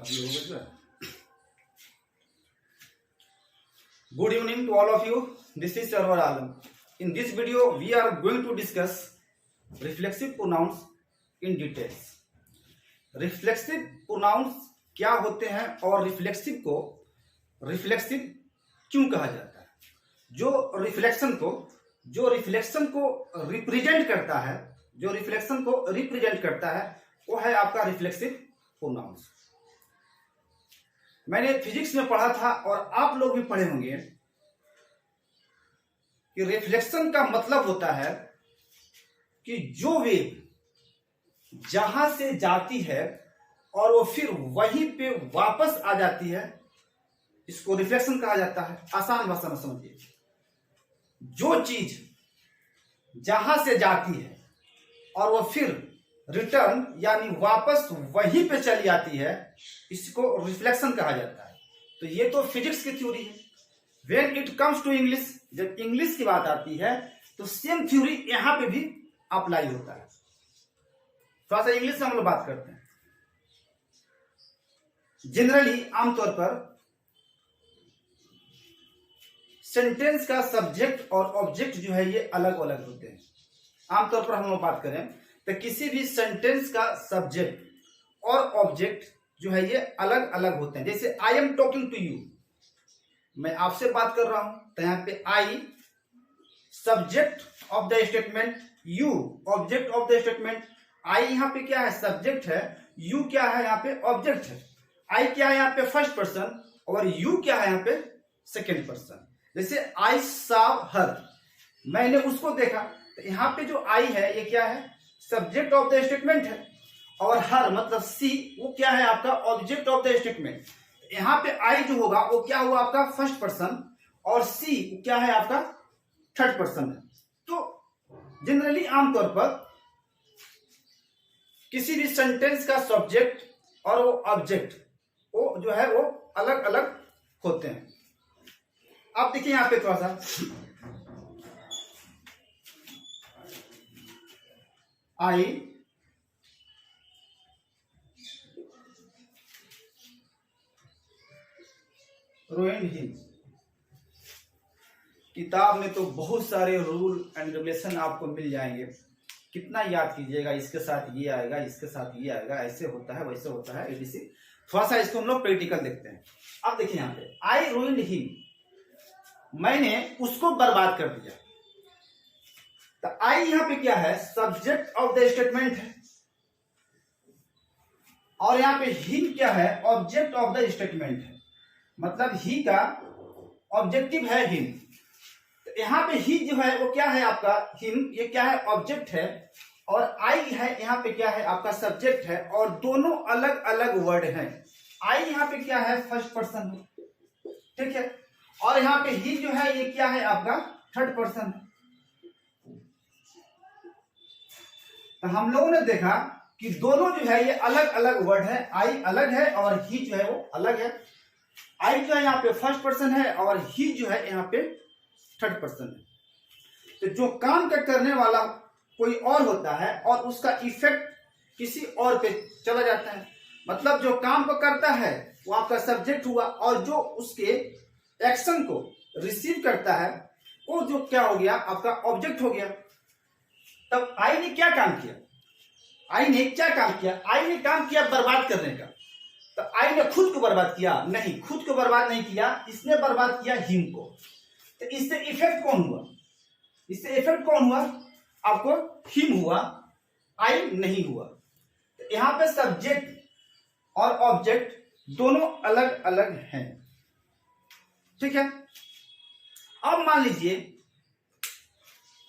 Good evening to all of you. This is Sarwar Alam. In this video, we are going to discuss reflexive pronouns in details. Reflexive pronouns क्या होते हैं और reflexive को reflexive क्यों कहा जाता है? जो रिफ्लेक्शन को रिप्रेजेंट करता है, वो है आपका रिफ्लेक्सिव प्रोनाउंस। मैंने फिजिक्स में पढ़ा था और आप लोग भी पढ़े होंगे कि रिफ्लेक्शन का मतलब होता है कि जो वेव जहां से जाती है और वो फिर वहीं पे वापस आ जाती है, इसको रिफ्लेक्शन कहा जाता है। आसान भाषा में समझिए, जो चीज जहां से जाती है और वो फिर रिटर्न यानी वापस वहीं पे चली आती है, इसको रिफ्लेक्शन कहा जाता है। तो ये तो फिजिक्स की थ्योरी है। When it comes to English, जब इंग्लिश की बात आती है तो सेम थ्योरी यहां पे भी अप्लाई होता है। थोड़ा सा इंग्लिश में हम लोग बात करते हैं। जनरली आमतौर पर सेंटेंस का सब्जेक्ट और ऑब्जेक्ट जो है ये अलग अलग होते हैं। आमतौर पर हम लोग बात करें तो किसी भी सेंटेंस का सब्जेक्ट और ऑब्जेक्ट जो है ये अलग अलग होते हैं। जैसे I am talking to you, मैं आपसे बात कर रहा हूं, तो यहां पे I subject of the statement, you object of the statement. I यहां पे क्या है? सब्जेक्ट है। यू क्या है? यहां पे ऑब्जेक्ट है। आई क्या है? यहां पे फर्स्ट पर्सन और यू क्या है? यहां पे सेकेंड पर्सन। जैसे आई सॉ हर, मैंने उसको देखा, तो यहां पे जो आई है ये क्या है? सब्जेक्ट ऑफ द स्टेटमेंट है। और हर मतलब सी, वो क्या है? आपका ऑब्जेक्ट ऑफ द स्टेटमेंट। यहां पे आई जो होगा वो क्या हुआ? आपका फर्स्ट पर्सन, और सी क्या है? आपका थर्ड पर्सन है। तो जनरली आमतौर पर किसी भी सेंटेंस का सब्जेक्ट और वो ऑब्जेक्ट वो जो है वो अलग अलग होते हैं। अब देखिए यहां पे थोड़ा सा आई रुइंड हिम। किताब में तो बहुत सारे रूल एंड रेगुलेशन आपको मिल जाएंगे, कितना याद कीजिएगा, इसके साथ ये आएगा, इसके साथ ये आएगा, ऐसे होता है, वैसे होता है, एडीसी। थोड़ा सा इसको हम लोग प्रैक्टिकल देखते हैं। अब देखिए यहां पे आई रुइंड हिम, मैंने उसको बर्बाद कर दिया। तो आई यहां पे क्या है? सब्जेक्ट ऑफ द स्टेटमेंट है, और यहां पे हिम क्या है? ऑब्जेक्ट ऑफ द स्टेटमेंट है। मतलब ही का ऑब्जेक्टिव है हिम। तो यहां पे ही जो है वो क्या है? आपका हिम, ये क्या है? ऑब्जेक्ट है। और आई है यहां पे क्या है? आपका सब्जेक्ट है। और दोनों अलग अलग वर्ड हैं। आई यहां पे क्या है? फर्स्ट पर्सन है, ठीक है। और यहां पे ही जो है ये क्या है? आपका थर्ड पर्सन है। तो हम लोगों ने देखा कि दोनों जो है ये अलग अलग वर्ड है। आई अलग है और ही जो है वो अलग है। आई जो है यहाँ पे फर्स्ट पर्सन है और ही जो है यहाँ पे थर्ड पर्सन है। तो जो काम का करने वाला कोई और होता है और उसका इफेक्ट किसी और पे चला जाता है। मतलब जो काम को करता है वो आपका सब्जेक्ट हुआ, और जो उसके एक्शन को रिसीव करता है वो जो क्या हो गया? आपका ऑब्जेक्ट हो गया। तब आई ने क्या काम किया? आई ने क्या काम किया? आई ने काम किया बर्बाद करने का। तो आई ने खुद को बर्बाद किया? नहीं, खुद को बर्बाद नहीं किया, इसने बर्बाद किया हिम को। तो इससे इफेक्ट कौन हुआ? इससे इफेक्ट कौन हुआ? आपको हिम हुआ, आई नहीं हुआ। तो यहां पे सब्जेक्ट और ऑब्जेक्ट दोनों अलग अलग हैं, ठीक है। अब मान लीजिए,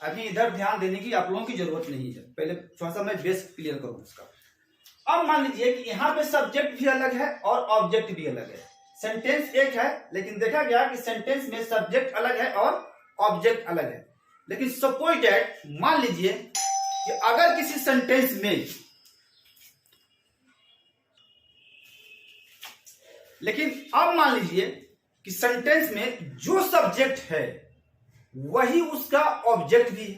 अभी इधर ध्यान देने की आप लोगों की जरूरत नहीं है, पहले थोड़ा सा मैं बेस क्लियर करूं इसका। अब मान लीजिए कि यहां पे सब्जेक्ट भी अलग है और ऑब्जेक्ट भी अलग है। सेंटेंस एक है, लेकिन देखा गया कि सेंटेंस में सब्जेक्ट अलग है और ऑब्जेक्ट अलग है। लेकिन सपोज दैट, मान लीजिए कि अगर किसी सेंटेंस में, लेकिन अब मान लीजिए कि सेंटेंस में जो सब्जेक्ट है वही उसका ऑब्जेक्ट भी है,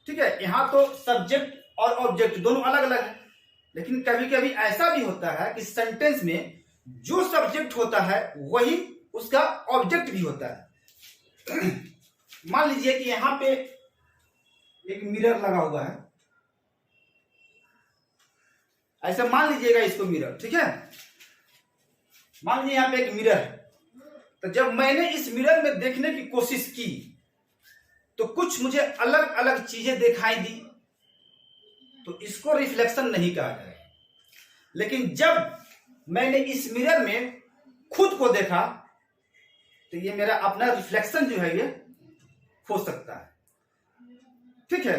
ठीक है। यहां तो सब्जेक्ट और ऑब्जेक्ट दोनों अलग अलग है। लेकिन कभी कभी ऐसा भी होता है कि सेंटेंस में जो सब्जेक्ट होता है वही उसका ऑब्जेक्ट भी होता है। मान लीजिए कि यहां पे एक मिरर लगा हुआ है, ऐसा मान लीजिएगा इसको मिरर, ठीक है। मान लीजिए यहां पे एक मिरर है, तो जब मैंने इस मिरर में देखने की कोशिश की तो कुछ मुझे अलग अलग चीजें दिखाई दी, तो इसको रिफ्लेक्शन नहीं कहा जाएगा। लेकिन जब मैंने इस मिरर में खुद को देखा तो ये मेरा अपना रिफ्लेक्शन जो है ये हो सकता है, ठीक है।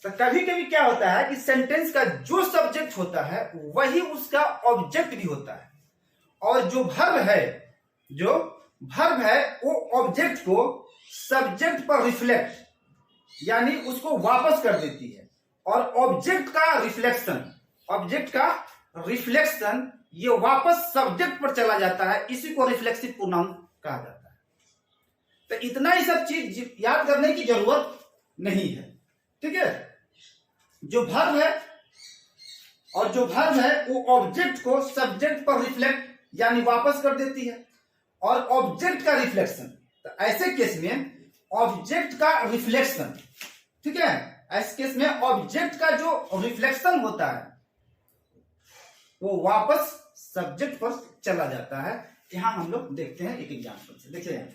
तो कभी कभी क्या होता है कि सेंटेंस का जो सब्जेक्ट होता है वही उसका ऑब्जेक्ट भी होता है, और जो वर्ब है वो ऑब्जेक्ट को सब्जेक्ट पर रिफ्लेक्ट यानी उसको वापस कर देती है, और ऑब्जेक्ट का रिफ्लेक्शन ये वापस सब्जेक्ट पर चला जाता है, इसी को रिफ्लेक्सिव प्रोनाउन कहा जाता है। तो इतना ही सब चीज याद करने की जरूरत नहीं है, ठीक है। जो वर्ब है वो ऑब्जेक्ट को सब्जेक्ट पर रिफ्लेक्ट यानी वापस कर देती है, और ऑब्जेक्ट का रिफ्लेक्शन, तो ऐसे केस में ऑब्जेक्ट का रिफ्लेक्शन, ठीक है, ऐसे केस में ऑब्जेक्ट का जो रिफ्लेक्शन होता है वो वापस सब्जेक्ट पर चला जाता है। यहां हम लोग देखते हैं एक एग्जांपल से। देखिए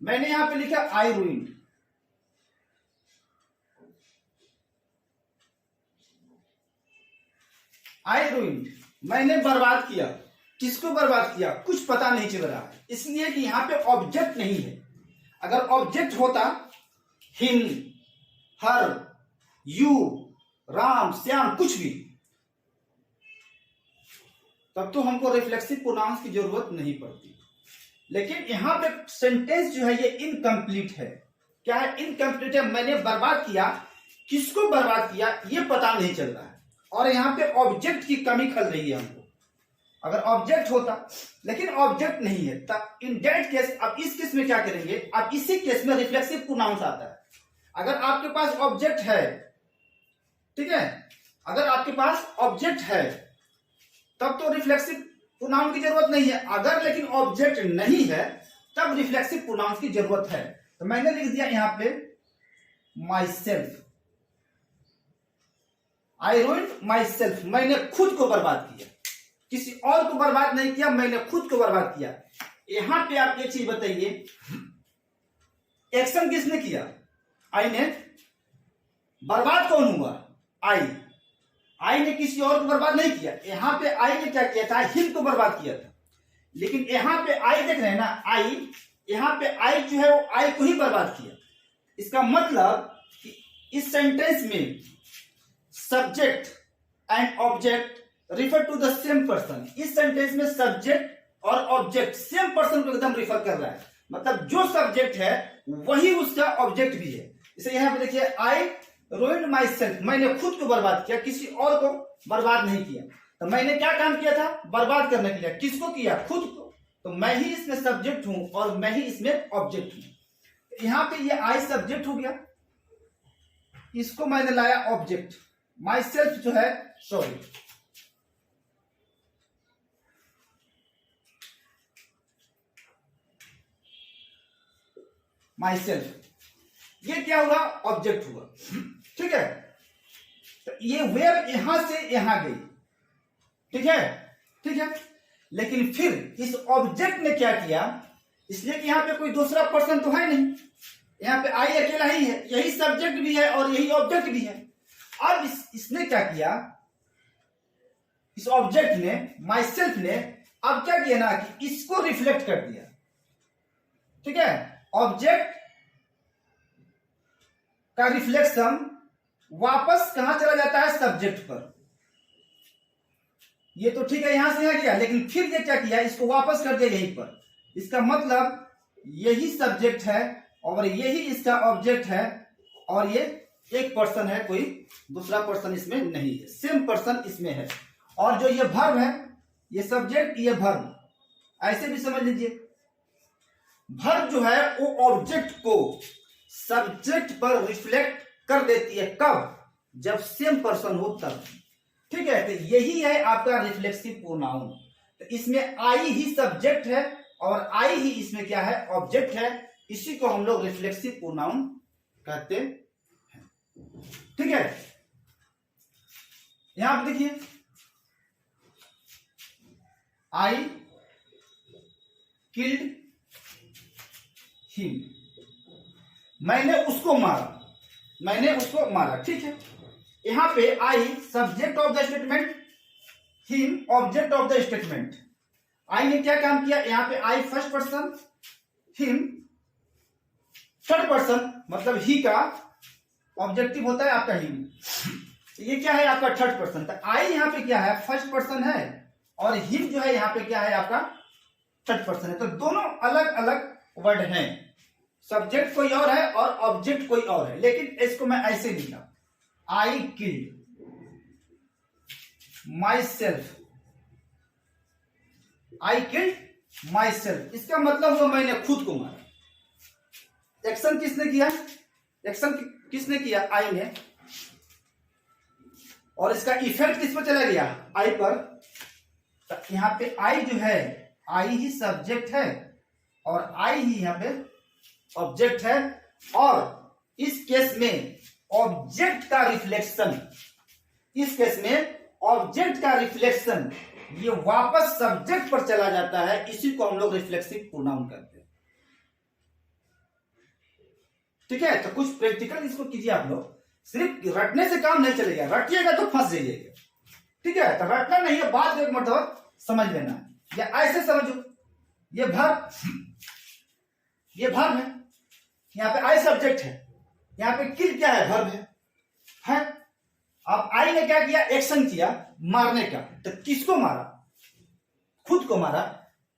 मैंने यहां पे लिखा आई रूइंड, मैंने बर्बाद किया। किसको बर्बाद किया कुछ पता नहीं चल रहा है, इसलिए कि यहां पे ऑब्जेक्ट नहीं है। अगर ऑब्जेक्ट होता him, her, you, Ram, Shyam, कुछ भी, तब तो हमको रिफ्लेक्सिव प्रोनाउंस की जरूरत नहीं पड़ती। लेकिन यहां पे सेंटेंस जो है ये इनकम्प्लीट है। क्या है? इनकम्प्लीट है। मैंने बर्बाद किया, किसको बर्बाद किया ये पता नहीं चल रहा है, और यहां पे ऑब्जेक्ट की कमी खल रही है हमको। अगर ऑब्जेक्ट होता, लेकिन ऑब्जेक्ट नहीं है, तब इन दैट केस अब इस केस में क्या करेंगे, अब इसी केस में रिफ्लेक्सिव प्रोनाउंस आता है। अगर आपके पास ऑब्जेक्ट है, ठीक है, अगर आपके पास ऑब्जेक्ट है तब तो रिफ्लेक्सिव प्रोनाउन की जरूरत नहीं है। अगर लेकिन ऑब्जेक्ट नहीं है तब रिफ्लेक्सिव प्रोनाउंस की जरूरत है। तो मैंने लिख दिया यहां पे my self, I ruined my self, मैंने खुद को बर्बाद किया, किसी और को बर्बाद नहीं किया, मैंने खुद को बर्बाद किया। यहां पे आप एक चीज बताइए, एक्शन किसने किया? आई ने। बर्बाद कौन हुआ? आई ने किसी और को बर्बाद नहीं किया। यहां पे आई ने क्या किया था? हिम को बर्बाद किया था। लेकिन यहां पे आई देख रहे हैं ना, आई, यहां पे आई जो है वो आई को ही बर्बाद किया। इसका मतलब कि इस सेंटेंस में subject and object refer to the same person. इस सेंटेंस में सब्जेक्ट और ऑब्जेक्ट सेम पर्सन को एकदम रिफर कर रहा है, मतलब जो सब्जेक्ट है वही उसका ऑब्जेक्ट भी है। इसे यहां पे देखिए, आई रूइंड माई सेल्फ, मैंने खुद को बर्बाद किया, किसी और को बर्बाद नहीं किया। तो मैंने क्या काम किया था? बर्बाद करने के लिए। किसको किया? खुद को। तो मैं ही इसमें सब्जेक्ट हूं और मैं ही इसमें ऑब्जेक्ट हूं। यहां पे ये आई सब्जेक्ट हो गया, इसको मैंने लाया ऑब्जेक्ट। माई सेल्फ जो है, सॉरी, माई सेल्फ, ये क्या हुआ? ऑब्जेक्ट हुआ, ठीक है। तो ये वेयर यहां से यहां गई, ठीक है, ठीक है। लेकिन फिर इस ऑब्जेक्ट ने क्या किया? इसलिए कि यहां पे कोई दूसरा पर्सन तो है नहीं, यहां पे आई अकेला ही है, यही सब्जेक्ट भी है और यही ऑब्जेक्ट भी है। अब इसने क्या किया? इस ऑब्जेक्ट ने, माई सेल्फ ने, अब क्या किया ना कि इसको रिफ्लेक्ट कर दिया, ठीक है। ऑब्जेक्ट का रिफ्लेक्शन वापस कहां चला जाता है? सब्जेक्ट पर। ये तो ठीक है, यहां से यहां गया, लेकिन फिर ये क्या किया? इसको वापस कर दिया यहीं पर। इसका मतलब यही सब्जेक्ट है और यही इसका ऑब्जेक्ट है, और ये एक पर्सन है, कोई दूसरा पर्सन इसमें नहीं है, सेम पर्सन इसमें है। और जो ये वर्ब है, ये सब्जेक्ट, ये वर्ब, ऐसे भी समझ लीजिए। वर्ब जो है वो ऑब्जेक्ट को सब्जेक्ट पर रिफ्लेक्ट कर देती है। कब? जब सेम पर्सन हो तब, ठीक है। तो यही है आपका रिफ्लेक्सिव प्रोनाउन। तो इसमें आई ही सब्जेक्ट है और आई ही इसमें क्या है, ऑब्जेक्ट है। इसी को हम लोग रिफ्लेक्सिव प्रोनाउन कहते हैं। ठीक है, यहां पर देखिए, आई किल्ड हिम, मैंने उसको मारा, ठीक है। यहां पे I subject of the statement, him object of the statement. I ने क्या काम किया, यहां पे I first person, him third person, मतलब ही का ऑब्जेक्टिव होता है आपका हिम, ये क्या है आपका थर्ड पर्सन। तो आई यहां पे क्या है, फर्स्ट पर्सन है और हिम जो है यहां पे क्या है आपका थर्ड पर्सन है। तो दोनों अलग अलग वर्ड हैं, सब्जेक्ट कोई और है और ऑब्जेक्ट कोई और है, लेकिन इसको मैं ऐसे लिखा, I killed my self, I killed my self, इसका मतलब हुआ मैंने खुद को मारा। एक्शन किसने किया, एक्शन किसने किया, आई ने, और इसका इफेक्ट किस पर चला गया, आई पर। तो यहां पे आई जो है, आई ही सब्जेक्ट है और आई ही यहां पे ऑब्जेक्ट है, और इस केस में ऑब्जेक्ट का रिफ्लेक्शन, इस केस में ऑब्जेक्ट का रिफ्लेक्शन ये वापस सब्जेक्ट पर चला जाता है। इसी को हम लोग रिफ्लेक्सिव प्रोनाउन कहते हैं। ठीक है, तो कुछ प्रैक्टिकल इसको कीजिए आप लोग, सिर्फ रटने से काम नहीं चलेगा, रटिएगा तो फंस जाइएगा। ठीक है, तो रटना नहीं है, बात एक मतलब समझ लेना है, या ऐसे समझो, ये वर्ब है, यहां पे आई सब्जेक्ट है, यहां पे किल क्या है, वर्ब है। अब आई ने क्या किया, एक्शन किया मारने का, तो किसको मारा, खुद को मारा।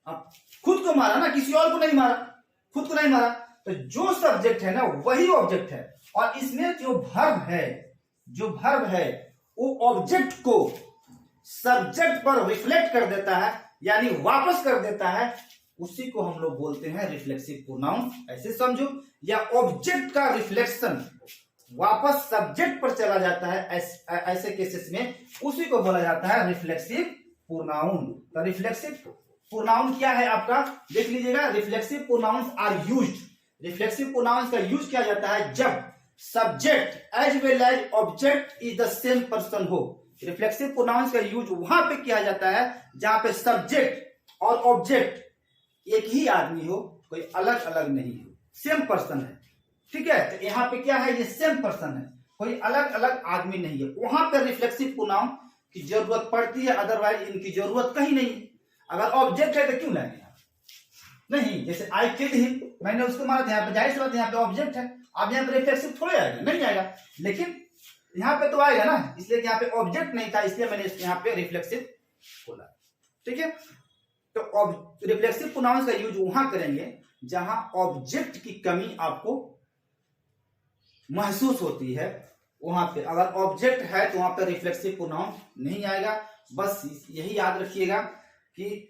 अब खुद को मारा ना, किसी और को नहीं मारा, खुद को नहीं मारा। तो जो सब्जेक्ट है ना वही ऑब्जेक्ट है, और इसमें जो वर्ब है वो ऑब्जेक्ट को सब्जेक्ट पर रिफ्लेक्ट कर देता है, यानी वापस कर देता है। उसी को हम लोग बोलते हैं रिफ्लेक्सिव प्रोनाउन, ऐसे समझो। या ऑब्जेक्ट का रिफ्लेक्शन वापस सब्जेक्ट पर चला जाता है, ऐसे केसेस में उसी को बोला जाता है रिफ्लेक्सिव प्रोनाउन। तो रिफ्लेक्सिव प्रोनाउन क्या है आपका, देख लीजिएगा। Reflexive pronouns are used, reflexive pronouns का यूज किया जाता है जब subject as well as object is the same person हो। रिफ्लेक्सिव प्रोनाउंस का यूज वहां पे किया जाता है जहां पे सब्जेक्ट और ऑब्जेक्ट एक ही आदमी हो, कोई अलग अलग नहीं हो, सेम पर्सन है। ठीक है, तो यहाँ पे क्या है, ये सेम पर्सन है, कोई अलग अलग आदमी नहीं है। वहां पे रिफ्लेक्सिव प्रोनाउन की जरूरत पड़ती है, अदरवाइज इनकी जरूरत कहीं नहीं है। अगर ऑब्जेक्ट है तो क्यों लाएंगे नहीं, जैसे आई किल्ड हिम, मैंने उसको मारा था, यहाँ पे जाहिर सी बात, यहाँ पे ऑब्जेक्ट है। अब यहाँ पे रिफ्लेक्सिव थोड़े आएगा, नहीं आएगा, लेकिन यहाँ पे तो आएगा ना, इसलिए यहाँ पे ऑब्जेक्ट नहीं था, इसलिए मैंने यहाँ पे रिफ्लेक्सिव बोला। ठीक है, तो रिफ्लेक्सिव प्रोनाउंस का यूज वहां करेंगे जहां ऑब्जेक्ट की कमी आपको महसूस होती है, वहां पे। अगर ऑब्जेक्ट है तो वहां पे रिफ्लेक्सिव प्रोनाउन नहीं आएगा। बस यही याद रखिएगा कि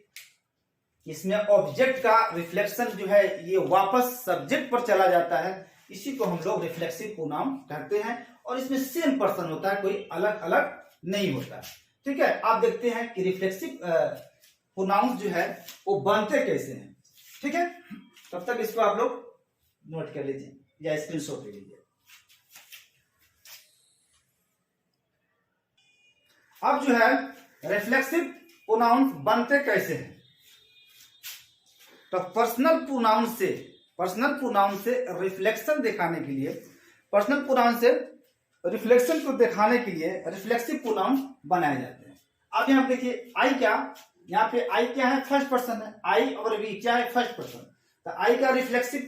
इसमें ऑब्जेक्ट का रिफ्लेक्शन जो है ये वापस सब्जेक्ट पर चला जाता है, इसी को हम लोग रिफ्लेक्सिव प्रोनाउन कहते हैं। और इसमें सेम पर्सन होता है, कोई अलग अलग नहीं होता है। ठीक है, आप देखते हैं कि रिफ्लेक्सिव प्रोनाउंस जो है वो बनते कैसे हैं। ठीक है, तब तक इसको आप लोग नोट कर लीजिए या स्क्रीनशॉट ले लीजिए। अब जो है रिफ्लेक्सिव प्रोनाउंस बनते कैसे हैं, तो पर्सनल प्रोनाउन से रिफ्लेक्शन दिखाने के लिए, पर्सनल प्रोनाउन से रिफ्लेक्शन को दिखाने के लिए रिफ्लेक्सिव प्रोनाउन बनाए जाते हैं। अब यहाँ पे देखिए, आई क्या, यहाँ पे आई क्या है, फर्स्ट पर्सन है, आई और वी क्या है, फर्स्ट पर्सन। तो आई का रिफ्लेक्सिव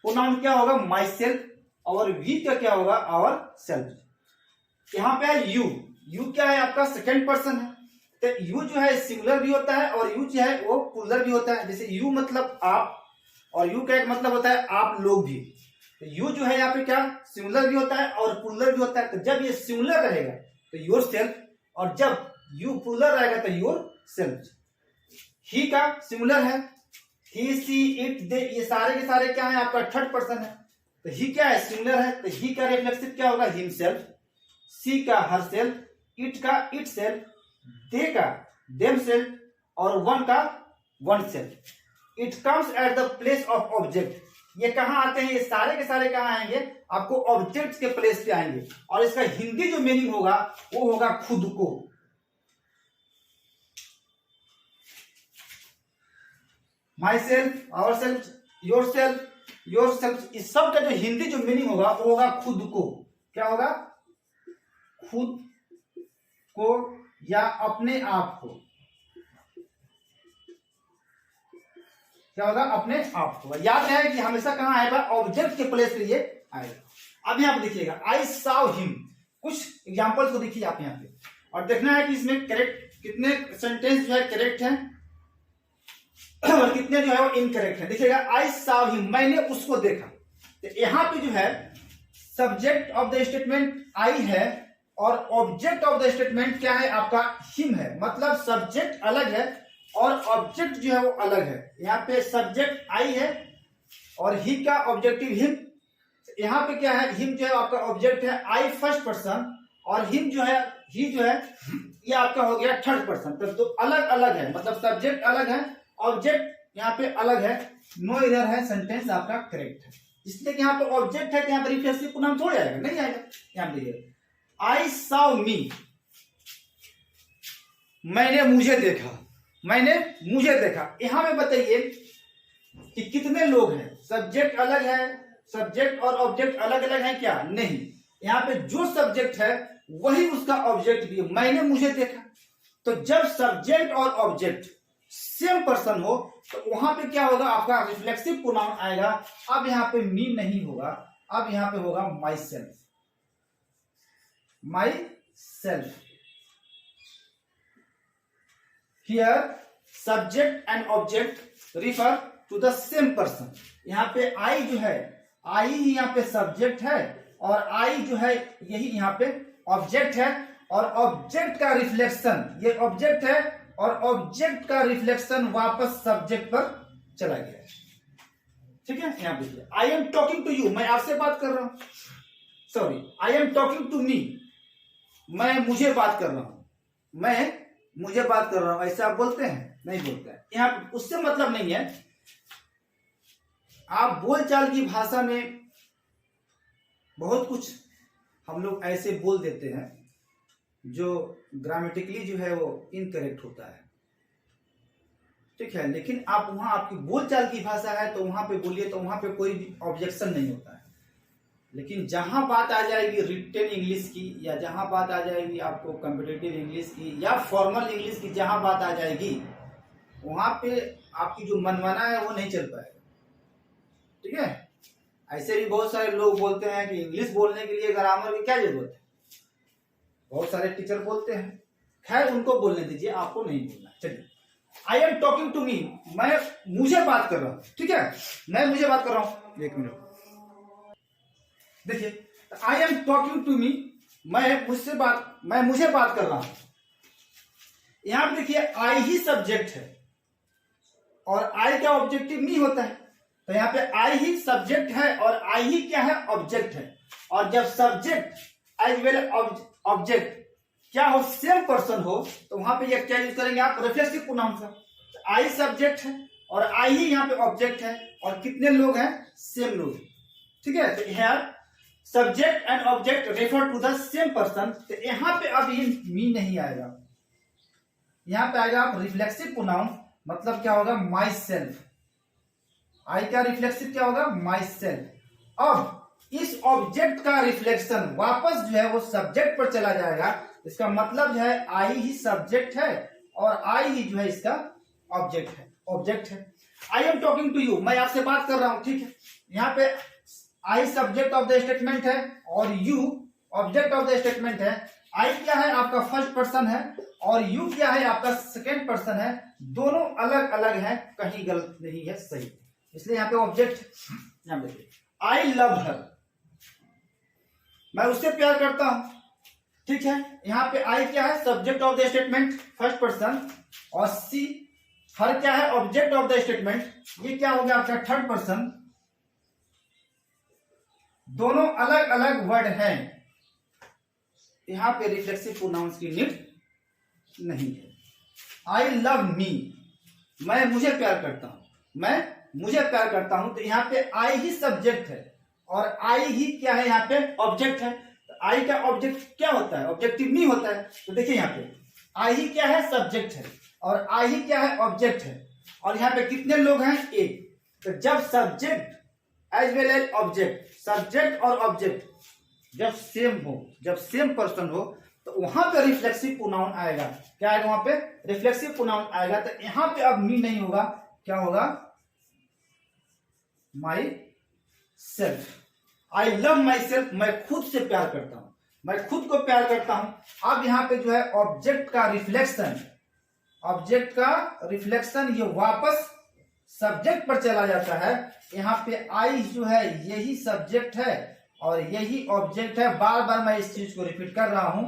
प्रोनाउन क्या होगा, माई सेल्फ, और वी का क्या होगा, आवर सेल्फ। यहाँ पे है यू क्या है आपका सेकेंड पर्सन है। तो यू जो है सिंगुलर भी होता है और यू जो है वो प्लूरल भी होता है। जैसे यू मतलब आप, और यू का एक मतलब होता है आप लोग भी। तो यू जो है यहाँ पे क्या सिंगुलर भी होता है और प्लूरल भी होता है। तो जब ये सिंगुलर रहेगा तो योर सेल्फ, और जब यू प्लूरल रहेगा तो योर सेल्फ। ही का सिंगुलर है, ही सी इट दे, ये सारे के सारे क्या है आपका थर्ड पर्सन है। तो ही क्या है सिंगुलर है, तो ही का रिफ्लेक्सिव क्या होगा, हिमसेल्फ। सी का हर सेल्फ, इट का इट सेल्फ, दे का देम सेल्फ, और वन का one self. It comes at the place of object. ये कहां आते हैं, ये सारे के सारे कहां आएंगे, आपको ऑब्जेक्ट के प्लेस पे आएंगे। और इसका हिंदी जो मीनिंग होगा वो होगा खुद को। Myself, ourselves, yourself, इस सब का जो हिंदी जो मीनिंग होगा वो होगा खुद को। क्या होगा, खुद को या अपने आप को। क्या होगा, अपने आप को। याद रहे कि हमेशा कहां आएगा, ऑब्जेक्ट के प्लेस पे ये आएगा। अब यहां पर देखिएगा, आई साव हिम, कुछ एग्जांपल्स को देखिए आप यहां पे, और देखना है कि इसमें करेक्ट कितने सेंटेंस जो है करेक्ट है और कितने जो है वो इनकरेक्ट है। देखिएगा, आई साव हिम, मैंने उसको देखा। तो यहां पे जो है सब्जेक्ट ऑफ द स्टेटमेंट आई है और ऑब्जेक्ट ऑफ द स्टेटमेंट क्या है, आपका हिम है। मतलब सब्जेक्ट अलग है और ऑब्जेक्ट जो है वो अलग है। यहाँ पे सब्जेक्ट आई है और ही का ऑब्जेक्टिव हिम। यहाँ पे क्या है, हिम जो है आपका ऑब्जेक्ट है, आई फर्स्ट पर्सन, और हिम जो है, ही जो है ये आपका हो गया थर्ड पर्सन। तो अलग अलग है, मतलब सब्जेक्ट अलग है, ऑब्जेक्ट यहाँ पे अलग है। नो इधर है, सेंटेंस आपका करेक्ट है। इसलिए कि यहाँ पे ऑब्जेक्ट है, यहाँ पे रिफ्लेक्सिव प्रोनाउन थोड़ा आएगा, नहीं आएगा। यहाँ पे देखिए, आई सॉ मी, मैंने मुझे देखा, मैंने मुझे देखा। यहां पे बताइए कि कितने लोग हैं, सब्जेक्ट अलग है, सब्जेक्ट और ऑब्जेक्ट अलग अलग है क्या, नहीं। यहाँ पे जो सब्जेक्ट है वही उसका ऑब्जेक्ट भी है, मैंने मुझे देखा। तो जब सब्जेक्ट और ऑब्जेक्ट सेम पर्सन हो तो वहां पे क्या होगा, आपका रिफ्लेक्सिव प्रोनाउन आएगा। अब यहाँ पे मी नहीं होगा, अब यहाँ पे होगा my self, my self. Here subject and object refer to the same person। यहाँ पे I जो है, I ही यहाँ पे सब्जेक्ट है और I जो है यही यहाँ पे ऑब्जेक्ट है। और ऑब्जेक्ट का रिफ्लेक्शन, ये ऑब्जेक्ट है और ऑब्जेक्ट का रिफ्लेक्शन वापस सब्जेक्ट पर चला गया। ठीक है, यहाँ देखिए, I am talking to you, मैं आपसे बात कर रहा हूं। Sorry, I am talking to me, मैं मुझे बात कर रहा हूं, मैं मुझे बात कर रहा हूं। ऐसे आप बोलते हैं, नहीं बोलते हैं। यहां उससे मतलब नहीं है। आप बोलचाल की भाषा में बहुत कुछ हम लोग ऐसे बोल देते हैं जो ग्रामेटिकली जो है वो इनकरेक्ट होता है, ठीक है। लेकिन आप वहां, आपकी बोलचाल की भाषा है तो वहां पे बोलिए, तो वहां पे कोई भी ऑब्जेक्शन नहीं होता है। लेकिन जहां बात आ जाएगी रिटेन इंग्लिश की, या जहां बात आ जाएगी आपको कॉम्पिटिटिव इंग्लिश की या फॉर्मल इंग्लिश की, जहां बात आ जाएगी वहां पे आपकी जो मनमाना है वो नहीं चल पाएगा। ठीक है, ऐसे भी बहुत सारे लोग बोलते हैं कि इंग्लिश बोलने के लिए ग्रामर की क्या जरूरत है, बहुत सारे टीचर बोलते हैं। खैर, उनको बोलने दीजिए, आपको नहीं बोलना। चलिए, I am talking to me, मैं मुझे बात कर रहा हूं। ठीक है, मैं मुझे बात कर रहा हूं। एक मिनट देखिए, I am talking to me, मैं मुझे बात कर रहा हूं। यहां पे देखिए, आई ही सब्जेक्ट है और आई का ऑब्जेक्टिव मी होता है। तो यहाँ पे आई ही सब्जेक्ट है और आई ही क्या है, ऑब्जेक्ट है। और जब सब्जेक्ट एज वेल ऑब्जेक्ट क्या हो, सेम पर्सन हो, तो वहां पे ये क्या यूज करेंगे आप, रिफ्लेक्सिव प्रोनाउन से। आई सब्जेक्ट है और आई ही यहाँ पे ऑब्जेक्ट है, और कितने लोग हैं, सेम लोग। ठीक है, तो here subject and object refer to the same person. तो यहाँ पे अब ये मी नहीं आएगा, यहाँ पे आएगा आप रिफ्लेक्सिव प्रोनाउन। मतलब क्या होगा, माई सेल्फ। आई का रिफ्लेक्सिव क्या होगा, माई सेल्फ। अब इस ऑब्जेक्ट का रिफ्लेक्शन वापस जो है वो सब्जेक्ट पर चला जाएगा। इसका मतलब जो है आई ही सब्जेक्ट है और आई ही जो है इसका ऑब्जेक्ट है। I am talking to you, मैं आपसे बात कर रहा हूं। ठीक है, यहाँ पे I subject of the statement है और you object of the statement है। आई क्या है, आपका फर्स्ट पर्सन है, और यू क्या है, आपका सेकेंड पर्सन है। दोनों अलग अलग है, कहीं गलत नहीं है, सही। इसलिए यहाँ पे ऑब्जेक्ट, यहाँ देखिए, आई लव हर, मैं उससे प्यार करता हूं। ठीक है, यहाँ पे आई क्या है, subject of the statement first person, और सी हर क्या है, ऑब्जेक्ट ऑफ द स्टेटमेंट। ये क्या हो गया आपका थर्ड पर्सन। दोनों अलग अलग वर्ड हैं, यहाँ पे रिफ्लेक्सिव प्रोनाउंस की नीड नहीं है। आई लव मी, मैं मुझे प्यार करता हूं, मैं मुझे प्यार करता हूं। तो यहाँ पे आई ही सब्जेक्ट है और आई ही क्या है, यहाँ पे ऑब्जेक्ट है। तो आई का ऑब्जेक्ट क्या होता है, ऑब्जेक्टिव मी होता है। तो देखिए यहाँ पे आई ही क्या है, सब्जेक्ट है, और आई ही क्या है, ऑब्जेक्ट है। और यहाँ पे कितने लोग हैं, एक। तो जब subject as well as object, subject और ऑब्जेक्ट जब सेम हो, जब सेम पर्सन हो, तो वहां पे रिफ्लेक्सिव प्रोनाउन आएगा। क्या आएगा वहां पे, रिफ्लेक्सिव प्रोनाउन आएगा। तो यहां पे अब मी नहीं होगा, क्या होगा, my self. I love my self, मैं खुद से प्यार करता हूं, मैं खुद को प्यार करता हूं। अब यहां पे जो है ऑब्जेक्ट का रिफ्लेक्शन, ऑब्जेक्ट का रिफ्लेक्शन ये वापस सब्जेक्ट पर चला जाता है। यहाँ पे आई जो है यही सब्जेक्ट है और यही ऑब्जेक्ट है। बार बार मैं इस चीज को रिपीट कर रहा हूं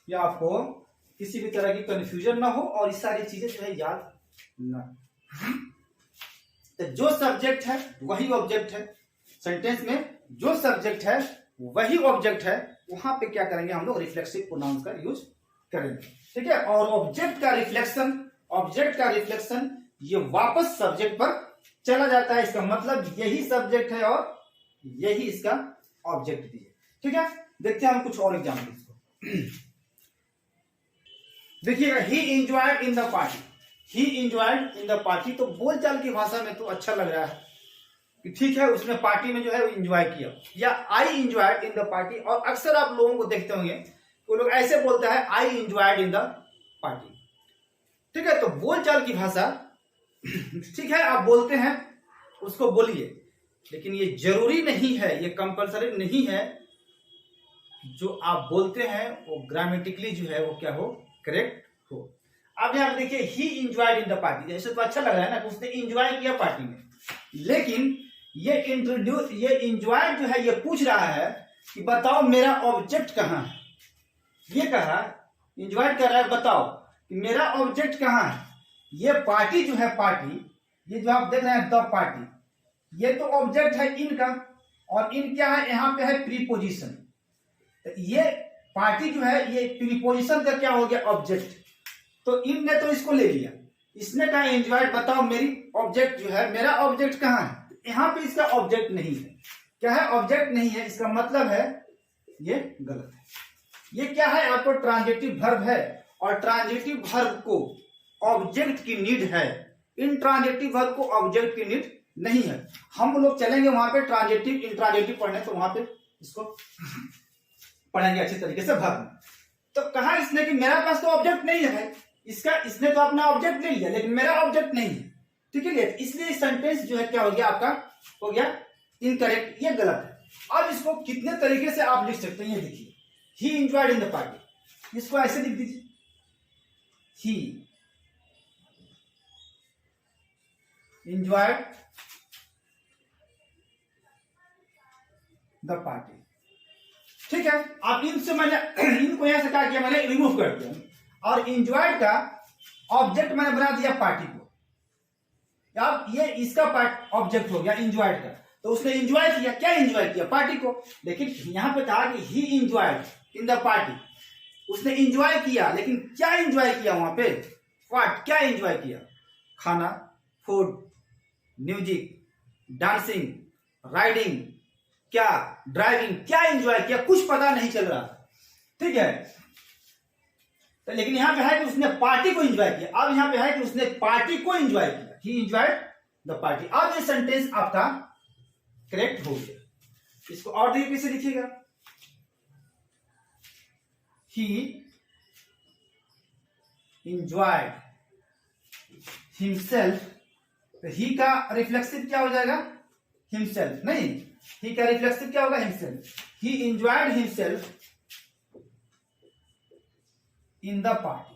कि आपको किसी भी तरह की कंफ्यूजन ना हो और ये सारी चीजें जो है याद ना। तो जो सब्जेक्ट है वही ऑब्जेक्ट है, सेंटेंस में जो सब्जेक्ट है वही ऑब्जेक्ट है, वहां पे क्या करेंगे हम लोग, रिफ्लेक्सिव प्रोनाउंस का यूज करेंगे। ठीक है। और ऑब्जेक्ट का रिफ्लेक्शन, ऑब्जेक्ट का रिफ्लेक्शन ये वापस सब्जेक्ट पर चला जाता है। इसका मतलब यही सब्जेक्ट है और यही इसका ऑब्जेक्ट भी है। ठीक है। देखते हैं हम कुछ और एग्जाम्पल इसको। देखिएगा, ही enjoyed in the party, he enjoyed in the party. तो बोलचाल की भाषा में तो अच्छा लग रहा है कि ठीक है, उसने पार्टी में जो है वो इंजॉय किया, या आई इंजॉयड इन द पार्टी। और अक्सर आप लोगों को देखते होंगे वो लोग ऐसे बोलते हैं, आई इंजॉयड इन द पार्टी। ठीक है। तो बोलचाल की भाषा ठीक है, आप बोलते हैं उसको बोलिए, लेकिन ये जरूरी नहीं है, ये कंपलसरी नहीं है जो आप बोलते हैं वो ग्रामेटिकली जो है वो क्या हो, करेक्ट हो। अब यहां देखिए, ही इंजॉयड इन द पार्टी, जैसे तो अच्छा लग रहा है ना, उसने इंजॉय किया पार्टी में। लेकिन ये इंट्रोड्यूस, ये इंजॉय जो है ये पूछ रहा है कि बताओ मेरा ऑब्जेक्ट कहां है। ये कहा इंजॉय कर रहा है, बताओ कि मेरा ऑब्जेक्ट कहां है। ये पार्टी जो है, पार्टी ये जो आप देख रहे हैं द पार्टी, ये तो ऑब्जेक्ट है इन का, और इन क्या है, यहां पे है प्रीपोजिशन। तो ये पार्टी जो है ये प्रीपोजिशन का क्या हो गया, ऑब्जेक्ट। तो इन ने तो इसको ले लिया, इसने कहा एंजॉय, बताओ मेरी ऑब्जेक्ट जो है, मेरा ऑब्जेक्ट कहां है। यहां पे इसका ऑब्जेक्ट नहीं है, क्या है, ऑब्जेक्ट नहीं है। इसका मतलब है ये गलत है। ये क्या है, आपको ट्रांजिटिव वर्ब है, और ट्रांजिटिव वर्ब को ऑब्जेक्ट की नीड है। इन ट्रांजिटिव वर्ब को ऑब्जेक्ट की नीड नहीं है। हम लोग चलेंगे वहां पे ट्रांजिटिव इंट्रांजिटिव पढ़ने, तो वहां पे इसको पढ़ेंगे अच्छे तरीके से वर्ब। तो कहा इसने कि मेरा पास तो ऑब्जेक्ट नहीं है भाई, इसका इसने तो अपना ऑब्जेक्ट ले लिया, लेकिन मेरा ऑब्जेक्ट नहीं है। ठीक है, इसलिए सेंटेंस जो है क्या हो गया, आपका हो गया इनकरेक्ट, ये गलत है। अब इसको कितने तरीके से आप लिख सकते हैं, ये देखिए, ही इंजॉयड इन द पार्टी, इसको ऐसे लिख दीजिए, ही इंजॉयड द पार्टी। ठीक है। अब इनसे मैंने इनको यहां से क्या किया, मैंने रिमूव कर दिया, और इंजॉयड का ऑब्जेक्ट मैंने बना दिया पार्टी को। अब ये इसका पार्ट ऑब्जेक्ट हो गया इंजॉयड का, तो उसने इंजॉय किया, क्या इंजॉय किया, पार्टी को। लेकिन यहां पे कहा कि ही इंजॉयड इन द पार्टी, उसने इंजॉय किया, लेकिन क्या इंजॉय किया वहां पे, व्हाट, क्या इंजॉय किया, खाना, फूड, म्यूजिक, डांसिंग, राइडिंग, क्या ड्राइविंग, क्या एंजॉय किया, कुछ पता नहीं चल रहा। ठीक है। तो लेकिन यहां पे है कि उसने पार्टी को एंजॉय किया। अब यहां पे है कि उसने पार्टी को एंजॉय किया, ही एंजॉयड द पार्टी। अब ये सेंटेंस आपका करेक्ट हो गया। इसको और तरीके से लिखिएगा, ही एंजॉयड हिमसेल्फ। तो ही का रिफ्लेक्सिव क्या हो जाएगा, हिमसेल्फ, नहीं, ही का रिफ्लेक्सिव क्या होगा, himself. He enjoyed himself in the party.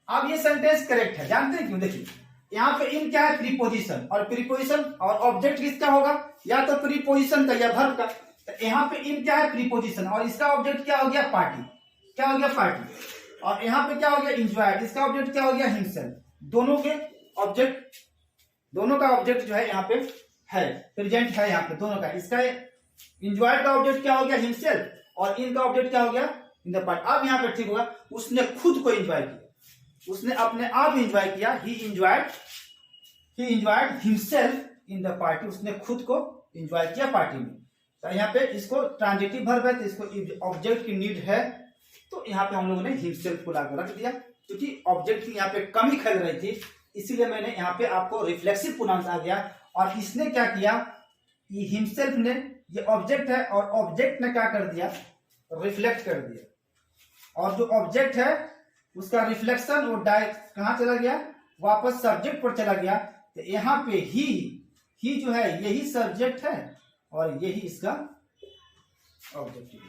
अब ये सेंटेंस करेक्ट है, जानते हैं क्यों, देखिए यहां पे इन क्या है, प्रीपोजिशन, और प्रीपोजिशन और ऑब्जेक्ट किसका होगा, या तो प्रीपोजिशन का या वर्ब का। तो यहां पे इन क्या है, प्रीपोजिशन, और इसका ऑब्जेक्ट क्या हो गया, पार्टी, क्या हो गया, पार्टी। और यहां पे क्या हो गया, एंजॉयड, इसका ऑब्जेक्ट क्या हो गया, हिमसेल्फ। दोनों के ऑब्जेक्ट, दोनों का ऑब्जेक्ट जो है यहाँ पे है, प्रेजेंट है यहाँ पे दोनों का। इसका एंजॉयड का ऑब्जेक्ट क्या हो गया, हिमसेल्फ, और इनका ऑब्जेक्ट क्या हो गया, इन द पार्टी। अब यहाँ पे ठीक होगा, उसने खुद को एंजॉय किया, उसने अपने आप एंजॉय किया, ही enjoyed himself in the party, उसने खुद को एंजॉय किया पार्टी में। तो यहाँ पे इसको ट्रांजिटिव वर्ब है, तो इसको ऑब्जेक्ट की नीड है, तो यहाँ पे हम लोगों ने हिमसेल्फ को लाकर रख दिया, क्योंकि ऑब्जेक्ट की यहाँ पे कमी खल रही थी, इसीलिए मैंने यहाँ पे आपको रिफ्लेक्सिव प्रोनाउंस आ गया। और इसने क्या किया, ये हिमसेल्फ ने, ये ऑब्जेक्ट है और ऑब्जेक्ट ने क्या कर दिया, रिफ्लेक्ट कर दिया, और जो ऑब्जेक्ट है उसका रिफ्लेक्शन वो डायरेक्ट कहाँ चला गया, वापस सब्जेक्ट पर चला गया। तो यहाँ पे ही जो है यही सब्जेक्ट है और यही इसका ऑब्जेक्ट है।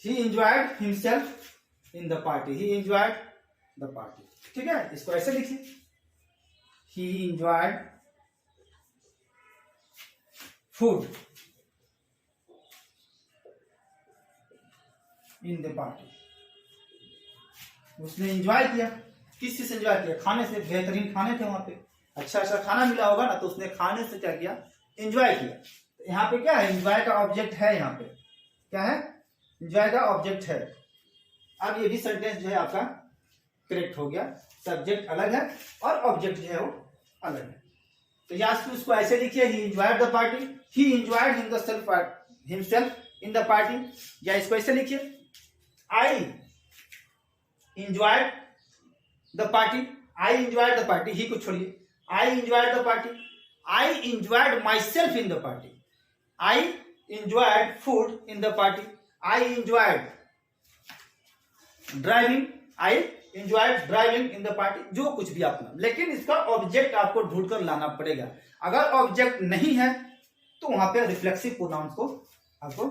He enjoyed himself in the party. He enjoyed the party. ठीक है, इसको ऐसे लिखिए, He enjoyed food in the party. उसने एंजॉय किया, किस चीज से एंजॉय किया, खाने से, बेहतरीन खाने थे वहां पे, अच्छा खाना मिला होगा ना, तो उसने खाने से क्या किया, एंजॉय किया। तो यहाँ पे क्या है, एंजॉय का ऑब्जेक्ट है, यहाँ पे क्या है, एंजॉय का ऑब्जेक्ट है। अब ये भी सेंटेंस जो है आपका करेक्ट हो गया, सब्जेक्ट अलग है और ऑब्जेक्ट जो है वो अलग है। तो या उसको ऐसे लिखिए, he enjoyed the party, he enjoyed himself in the party, या इसको ऐसे लिखिए, I enjoyed the party, I enjoyed the party, he को छोड़िए, I enjoyed the party, I enjoyed myself in the party, I enjoyed food in the party, I enjoyed driving, I enjoyed driving in the party, जो कुछ भी आपका, लेकिन इसका object आपको ढूंढकर लाना पड़ेगा। अगर ऑब्जेक्ट नहीं है तो वहां पे रिफ्लेक्सिव प्रोनाउंस को आपको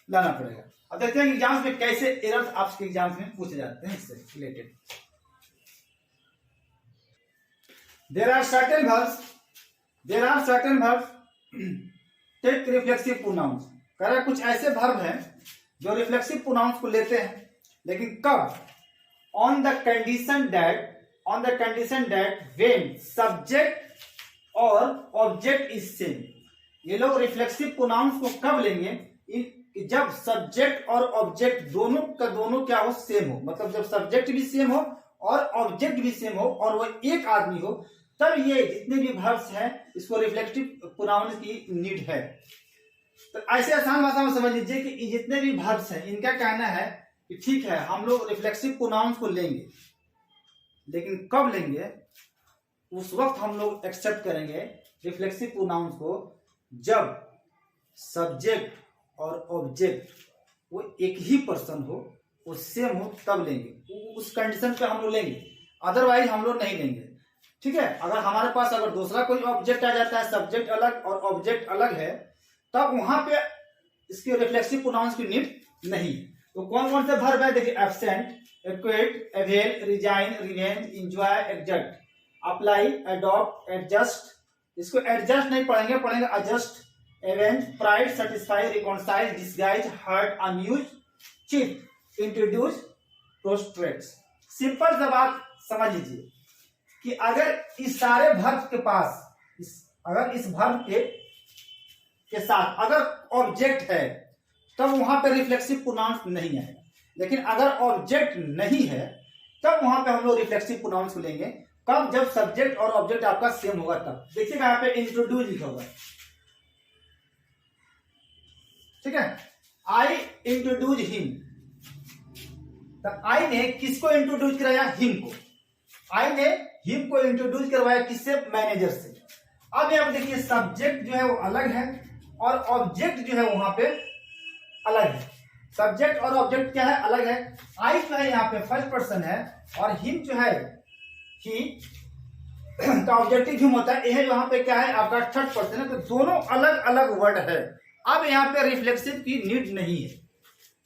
लाना पड़ेगा। अब देखते हैं एग्जाम्स में कैसे एरर्स आपके एग्जाम्स में पूछे जाते हैं इससे related. There are certain verbs take reflexive pronouns। कह रहा है कुछ ऐसे वर्ब हैं जो रिफ्लेक्सिव प्रोनाउंस को लेते हैं, लेकिन कब, on the condition that when subject और ऑब्जेक्ट इज सेम। ये लोग रिफ्लेक्सिव प्रोनाउंस को कब लेंगे, जब सब्जेक्ट और ऑब्जेक्ट दोनों का दोनों क्या हो, सेम हो, मतलब जब सब्जेक्ट भी सेम हो और ऑब्जेक्ट भी सेम हो और वो एक आदमी हो, तब ये जितने भी वर्ब्स हैं इसको रिफ्लेक्सिव प्रोनाउंस की नीड है। तो ऐसे आसान भाषा में समझ लीजिए कि जितने भी वर्ब्स हैं इनका कहना है कि ठीक है हम लोग रिफ्लेक्सिव प्रोनाउंस को लेंगे, लेकिन कब लेंगे, उस वक्त हम लोग एक्सेप्ट करेंगे रिफ्लेक्सिव प्रोनाउंस को जब सब्जेक्ट और ऑब्जेक्ट वो एक ही पर्सन हो, वो सेम हो, तब लेंगे, उस कंडीशन पे हम लोग लेंगे, अदरवाइज हम लोग नहीं लेंगे। ठीक है, अगर हमारे पास अगर दूसरा कोई ऑब्जेक्ट आ जाता है, सब्जेक्ट अलग और ऑब्जेक्ट अलग है, तब वहां पे इसके रिफ्लेक्सिव प्रोनाउंस की नीड नहीं है। तो कौन कौन से वर्ब है, देखिए, absent, acquit, avail, resign, revenge, enjoy, exhaust, apply, adopt, adjust, इसको एडजस्ट नहीं पढ़ेंगे, पढ़ेंगे adjust, avenge, pride, satisfy, reconcile, disguise, hurt, amuse, cheat, introduce, prostrates. Simple सा बात समझ लीजिए कि अगर इस सारे वर्ब के पास अगर इस वर्ब के साथ अगर ऑब्जेक्ट है तब वहां पे रिफ्लेक्सिव प्रोनाउंस नहीं है, लेकिन अगर ऑब्जेक्ट नहीं है तब वहां पे हम लोग रिफ्लेक्सिव प्रोनाउंस को लेंगे। कब, जब सब्जेक्ट और ऑब्जेक्ट आपका सेम होगा तब। देखिएगा यहाँ पे इंट्रोड्यूस लिखा होगा, ठीक है, आई इंट्रोड्यूस हिम, तो आई ने किसको इंट्रोड्यूस कराया, हिम को। आई ने हिम को इंट्रोड्यूस करवाया, किससे, मैनेजर से। अब यहाँ पे देखिए सब्जेक्ट जो है वो अलग है और ऑब्जेक्ट जो है वहां पे अलग है। सब्जेक्ट और ऑब्जेक्ट क्या है, अलग है। आई जो है यहाँ पे फर्स्ट पर्सन है और हिम जो है ही का ऑब्जेक्टिव हिम होता है, यह वहां पे क्या है आपका थर्ड पर्सन है, तो दोनों अलग अलग वर्ड है। अब यहाँ पे रिफ्लेक्सिव की नीड नहीं है,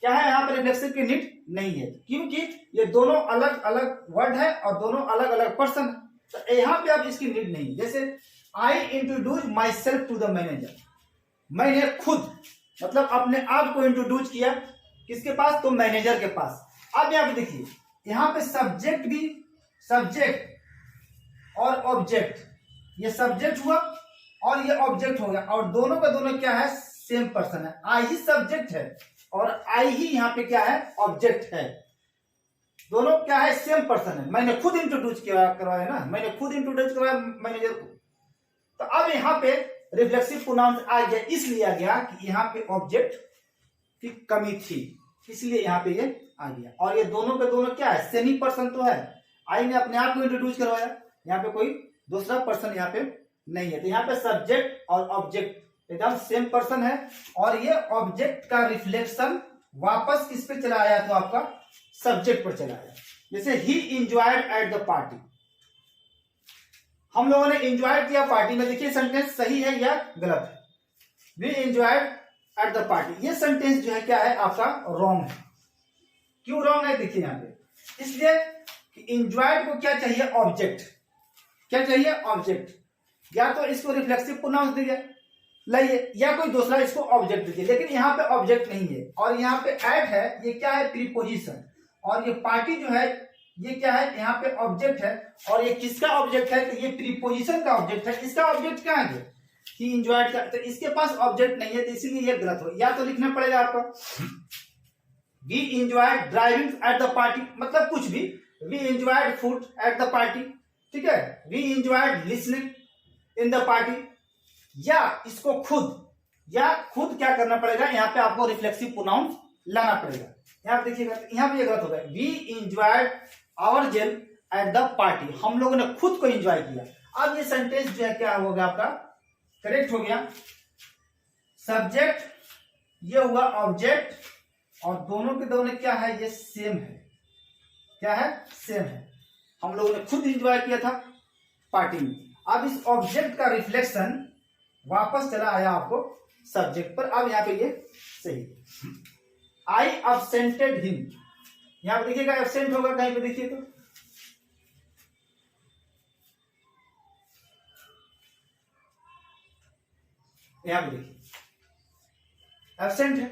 क्या है यहाँ पे रिफ्लेक्सिव की नीड नहीं है, क्योंकि ये दोनों अलग अलग वर्ड है और दोनों अलग अलग पर्सन, तो यहाँ पे अब इसकी नीड नहीं। जैसे I introduce myself to the manager, मैंने खुद मतलब अपने आप को इंट्रोड्यूस किया किसके पास, तो मैनेजर के पास। अब यहाँ पे देखिए यहाँ पे सब्जेक्ट और ऑब्जेक्ट, ये सब्जेक्ट हुआ और ये ऑब्जेक्ट हो गया और दोनों का दोनों क्या है, सेम पर्सन है। आई ही सब्जेक्ट है और आई ही यहाँ पे क्या है, ऑब्जेक्ट है। दोनों क्या है, सेम पर्सन है। मैंने खुद इंट्रोड्यूस करवाया ना, मैंने खुद इंट्रोड्यूस करवाया मैनेजर को। तो अब यहाँ पे रिफ्लेक्सिव प्रोनाउंस आ गया, इसलिए आ गया कि यहाँ पे ऑब्जेक्ट की कमी थी, इसलिए यहाँ पे ये आ गया। और ये दोनों के दोनों क्या है, सेमी पर्सन तो है। आई ने अपने आप को इंट्रोड्यूस करवाया, यहाँ पे कोई दूसरा पर्सन यहाँ पे नहीं है। तो यहाँ पे सब्जेक्ट और ऑब्जेक्ट एकदम सेम पर्सन है। और ये ऑब्जेक्ट का रिफ्लेक्शन वापस किस पे चला आया, तो आपका सब्जेक्ट पर चला आया। जैसे ही इंजॉयड एट द पार्टी, हम लोगों ने इंजॉय किया पार्टी में। देखिए सेंटेंस सही है या गलत है, we enjoyed at the party. ये सेंटेंस जो है क्या है, आपका रॉन्ग है। क्यों रॉन्ग है, देखिए यहाँ पे, इसलिए कि इंजॉयड को क्या चाहिए, ऑब्जेक्ट। क्या चाहिए, ऑब्जेक्ट। या तो इसको रिफ्लेक्सिव प्रोनाउंस दीजिए लाइए, या कोई दूसरा इसको ऑब्जेक्ट दीजिए, लेकिन यहाँ पे ऑब्जेक्ट नहीं है। और यहाँ पे एट है, ये क्या है, प्रीपोजिशन। और ये पार्टी जो है ये क्या है, यहाँ पे ऑब्जेक्ट है। और ये किसका ऑब्जेक्ट है, तो ये प्रीपोजिशन का ऑब्जेक्ट है। इसका ऑब्जेक्ट कहाँ है, ही इंजॉयड का, तो इसके पास ऑब्जेक्ट नहीं है, तो इसीलिए ये गलत हो। या तो लिखना पड़ेगा आपको we enjoyed driving at the party, मतलब कुछ भी, we enjoyed food at the party, ठीक है, we enjoyed listening in the party. या इसको खुद क्या करना पड़ेगा, यहाँ पे आपको रिफ्लेक्सिव प्रोनाउंस लाना पड़ेगा। यहाँ पे देखिएगा, यहाँ पे ये गलत हो गया, we enjoyed our selves at the party, हम लोगों ने खुद को एंजॉय किया। अब ये सेंटेंस जो है क्या हो गया, आपका करेक्ट हो गया। सब्जेक्ट ये हुआ ऑब्जेक्ट, और दोनों के दोनों क्या है, ये सेम है। क्या है, सेम है। हम लोगों ने खुद एंजॉय किया था पार्टी में। अब इस ऑब्जेक्ट का रिफ्लेक्शन वापस चला आया आपको सब्जेक्ट पर। अब यहाँ पे ये सही, आई अब्सेंटेड हिम, यहां पे देखिएगा एब्सेंट होगा कहीं पे, देखिए तो यहां पे देखिए एब्सेंट है।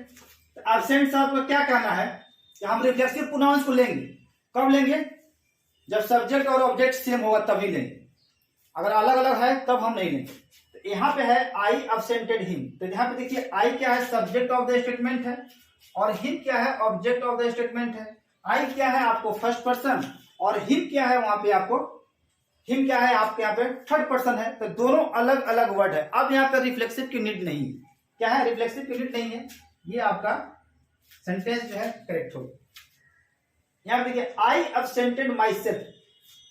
तो एब्सेंट से आपको क्या करना है कि हम रिफ्लेक्सिव प्रोनाउंस को लेंगे। कब लेंगे, जब सब्जेक्ट और ऑब्जेक्ट सेम होगा तभी लेंगे। अगर अलग अलग है तब हम नहीं लेंगे। तो यहाँ पे है आई अब्सेंटेड हिम, तो यहाँ पे देखिए आई क्या है, सब्जेक्ट ऑफ द स्टेटमेंट है, और हिम क्या है, ऑब्जेक्ट ऑफ द स्टेटमेंट है। आई क्या है आपको फर्स्ट पर्सन, और हिम क्या है वहां पे आपको, हिम क्या है आपके यहाँ पे थर्ड पर्सन है। तो दोनों अलग अलग वर्ड है। अब यहाँ पे रिफ्लेक्सिव की नीड नहीं है। क्या है, रिफ्लेक्सिव की नीड नहीं है। ये आपका सेंटेंस जो है करेक्ट होगा। यहाँ पे देखिए I absented myself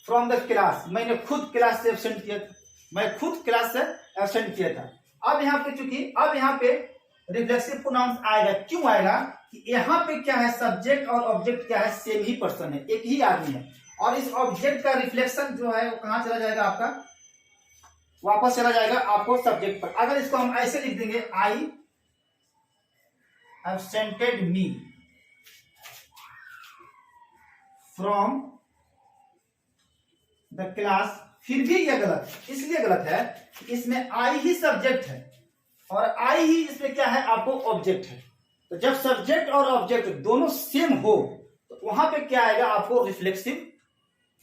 from the class, मैंने खुद क्लास से एब्सेंट किया था, मैं खुद क्लास से एब्सेंट किया था। अब यहाँ पे चूंकि अब यहाँ पे रिफ्लेक्सिव प्रोनाउंस आएगा। क्यों आएगा कि यहाँ पे क्या है, सब्जेक्ट और ऑब्जेक्ट क्या है, सेम ही पर्सन है, एक ही आदमी है। और इस ऑब्जेक्ट का रिफ्लेक्शन जो है वो कहां चला जाएगा, आपका वापस चला जाएगा आपको सब्जेक्ट पर। अगर इसको हम ऐसे लिख देंगे, आई एब्सेंटेड मी फ्रॉम द क्लास, फिर भी यह गलत है। इसलिए गलत है कि इसमें आई ही सब्जेक्ट है और आई ही इसमें क्या है, आपको ऑब्जेक्ट है। तो जब सब्जेक्ट और ऑब्जेक्ट दोनों सेम हो तो वहां पे क्या आएगा, आपको रिफ्लेक्सिव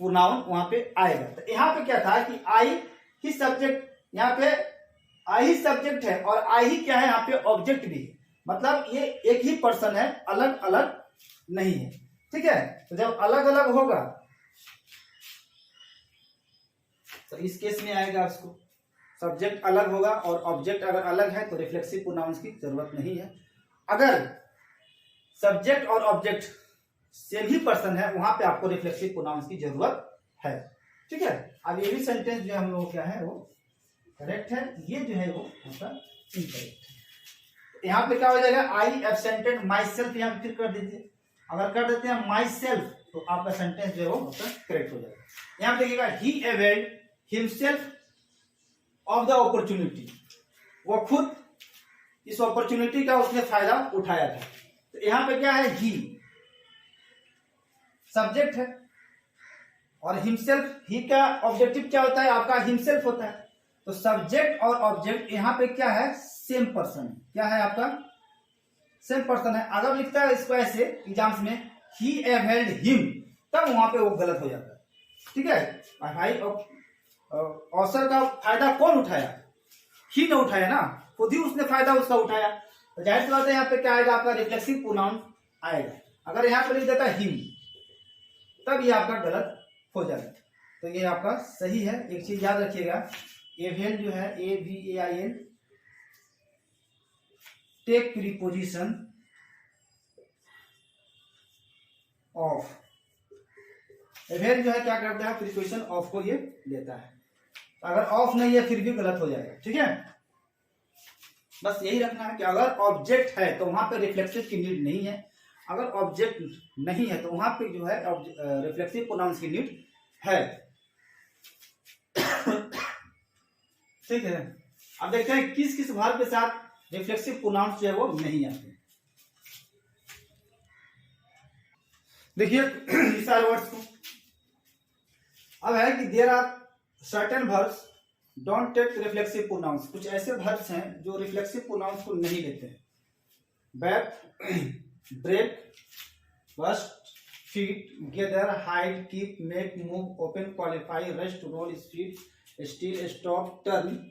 प्रोनाउन वहां पे आएगा। तो यहाँ पे क्या था कि आई ही सब्जेक्ट, यहाँ पे आई ही सब्जेक्ट है और आई ही क्या है, यहाँ पे ऑब्जेक्ट भी है। मतलब ये एक ही पर्सन है, अलग अलग नहीं है। ठीक है, तो जब अलग अलग होगा तो इस केस में आएगा उसको सब्जेक्ट अलग होगा और ऑब्जेक्ट अगर अलग है तो रिफ्लेक्सिव प्रोनाउंस की जरूरत नहीं है। अगर सब्जेक्ट और ऑब्जेक्ट सेम ही पर्सन है वहां पे आपको रिफ्लेक्सिव प्रोनाउंस की जरूरत है। ठीक है, अब ये भी सेंटेंस जो हम लोग क्या है वो करेक्ट है, ये जो है वो आपका इनकरेक्ट है। यहाँ पे क्या हो जाएगा, आई एब्सेंटेड माई सेल्फ, यहाँ फिर कर दीजिए। अगर कर देते हैं माई सेल्फ तो आपका सेंटेंस जो है वो करेक्ट हो जाएगा। यहाँ पे देखिएगा he availed himself of the opportunity, वो खुद इस अपॉर्चुनिटी का उसने फायदा उठाया था। तो यहां पे क्या है, ही सब्जेक्ट है और हिमसेल्फ, ही का ऑब्जेक्टिव क्या होता है, आपका हिमसेल्फ होता है। तो सब्जेक्ट और ऑब्जेक्ट यहां पे क्या है, सेम पर्सन है। क्या है आपका, सेम पर्सन है। अगर लिखता है इसको ऐसे एग्जाम्स में ही अवेल्ड हिम, तब वहां पे वो गलत हो जाता है। ठीक है, भाई अवसर का फायदा कौन उठाया, ही ने उठाया ना, खुद ही उसने फायदा उसका उठाया। तो जाहिर सी बात है यहाँ पे क्या आएगा, आपका रिफ्लेक्सिव प्रोनाउन आएगा। अगर यहाँ पे लिख देता हिम, तब ये आपका गलत हो जाएगा। तो ये आपका सही है। एक चीज याद रखिएगा, एवेल जो है AVAIL take preposition of, avail जो है क्या करता है, प्रीपोजिशन ऑफ को ये लेता है। अगर ऑफ नहीं है फिर भी गलत हो जाएगा, ठीक है। बस यही रखना है कि अगर ऑब्जेक्ट है तो वहां पे रिफ्लेक्सिव की नीड नहीं है, अगर ऑब्जेक्ट नहीं है तो वहां पे जो है रिफ्लेक्सिव प्रोनाउंस की नीड है। ठीक है। अब देखते हैं किस किस वर्ब के साथ रिफ्लेक्सिव प्रोनाउंस जो है वो नहीं आते। देखिए इस सारे वर्ड्स को, अब है कि there are certain verbs don't take reflexive pronouns. कुछ ऐसे वर्ब्स हैं जो रिफ्लेक्सिव प्रोनाउंस को नहीं लेते हैं। Back, break, bust, feet, gather, hide, keep, make, move, open, qualify, rest, roll, speed, steal, stop, turn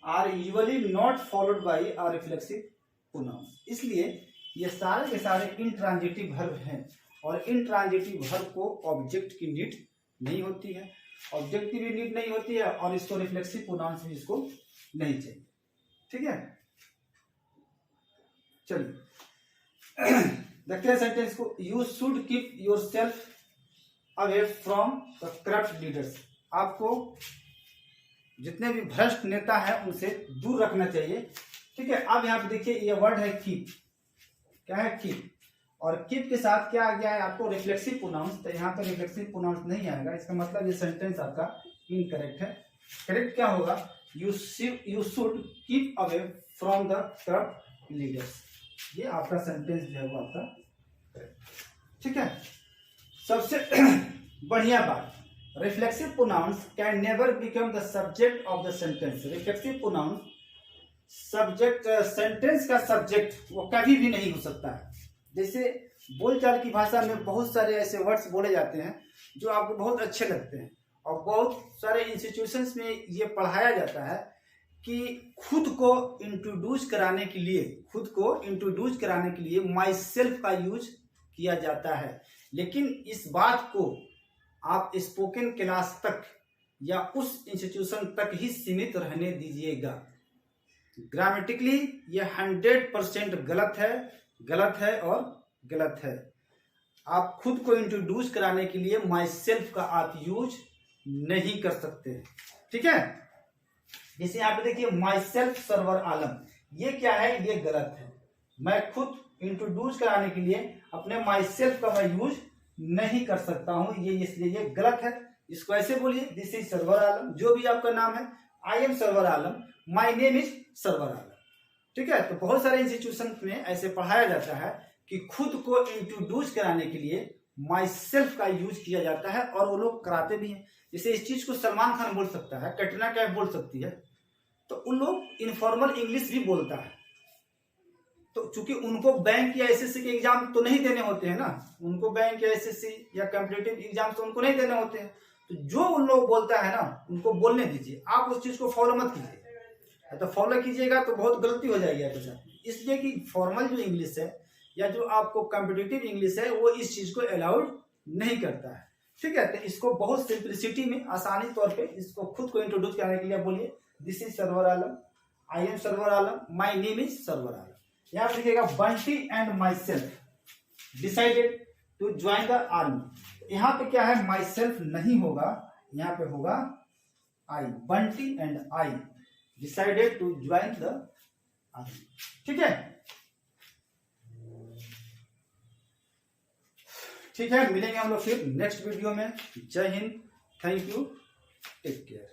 are usually not followed by a reflexive pronouns. इसलिए ये सारे के सारे इंट्रांजिटिव वर्ब हैं और इंट्रांजिटिव वर्ब को ऑब्जेक्ट की नीड नहीं होती है, ऑब्जेक्ट की भी नीड नहीं होती है और इसको रिफ्लेक्सिव प्रोनाउंस भी इसको नहीं चाहिए। ठीक है, चलिए देखते हैं सेंटेंस को। You should keep your self away from the corrupt leaders. आपको जितने भी भ्रष्ट नेता हैं उनसे दूर रखना चाहिए। ठीक है, अब यहाँ पे देखिए ये वर्ड है कीप। क्या है? कीप। और कीप के साथ क्या आ गया है आपको? Reflexive pronouns. तो यहाँ पे रिफ्लेक्सिव प्रोनाउंस नहीं आएगा, इसका मतलब ये सेंटेंस आपका इनकरेक्ट है। करेक्ट क्या होगा? You should keep away from the corrupt leaders. ये आपका सेंटेंस जो है वो आपका करेक्ट। ठीक है, सबसे बढ़िया बात, reflexive pronouns can never become the subject of the sentence. Reflexive pronouns subject, sentence का सब्जेक्ट वो कभी भी नहीं हो सकता है। जैसे बोलचाल की भाषा में बहुत सारे ऐसे वर्ड्स बोले जाते हैं जो आपको बहुत अच्छे लगते हैं और बहुत सारे इंस्टीट्यूशंस में ये पढ़ाया जाता है कि खुद को इंट्रोड्यूस कराने के लिए माई सेल्फ का यूज किया जाता है। लेकिन इस बात को आप स्पोकन क्लास तक या उस इंस्टीट्यूशन तक ही सीमित रहने दीजिएगा। ग्रामेटिकली ये 100% गलत है और गलत है। आप खुद को इंट्रोड्यूस कराने के लिए माई सेल्फ का आप यूज नहीं कर सकते। ठीक है, जैसे यहाँ पे देखिए माई सेल्फ सर्वर आलम, ये क्या है? ये गलत है। मैं खुद इंट्रोड्यूस कराने के लिए अपने माई सेल्फ का मैं यूज नहीं कर सकता हूं, ये इसलिए ये गलत है। इसको ऐसे बोलिए, दिस इज सर्वर आलम। जो भी आपका नाम है, I am Sarwar Alam, my name is Sarwar Alam. ठीक है, तो बहुत सारे इंस्टीट्यूशन में ऐसे पढ़ाया जाता है कि खुद को इंट्रोड्यूस कराने के लिए माई सेल्फ का यूज किया जाता है और वो लोग कराते भी हैं। जैसे इस चीज को सलमान खान बोल सकता है, कैटरीना कैफ बोल सकती है, तो उन लोग इनफॉर्मल इंग्लिश भी बोलता है। तो चूंकि उनको बैंक या एसएससी के एग्जाम तो नहीं देने होते हैं ना, उनको बैंक या एसएससी या कॉम्पिटिटिव एग्जाम तो उनको नहीं देने होते हैं, तो जो उन लोग बोलता है ना उनको बोलने दीजिए। आप उस चीज को फॉलो मत कीजिए, तो फॉलो कीजिएगा तो बहुत गलती हो जाएगी आपके साथ। इसलिए कि फॉर्मल जो इंग्लिश है या जो आपको कॉम्पिटिटिव इंग्लिश है वो इस चीज को अलाउड नहीं करता है। ठीक है, तो इसको बहुत सिंप्लिसिटी में, आसानी तौर पे इसको खुद को इंट्रोड्यूस करने के लिए बोलिए, this is Sarwar Alam, I am Sarwar Alam, my name is Sarwar Alam. यहाँ पे लिखिएगा Bunty and myself decided to join the army. यहाँ पे क्या है? माई सेल्फ नहीं होगा, यहाँ पे होगा I. Bunty and I decided to join the army. ठीक है, ठीक है, मिलेंगे हम लोग फिर नेक्स्ट वीडियो में। जय हिंद, थैंक यू, टेक केयर।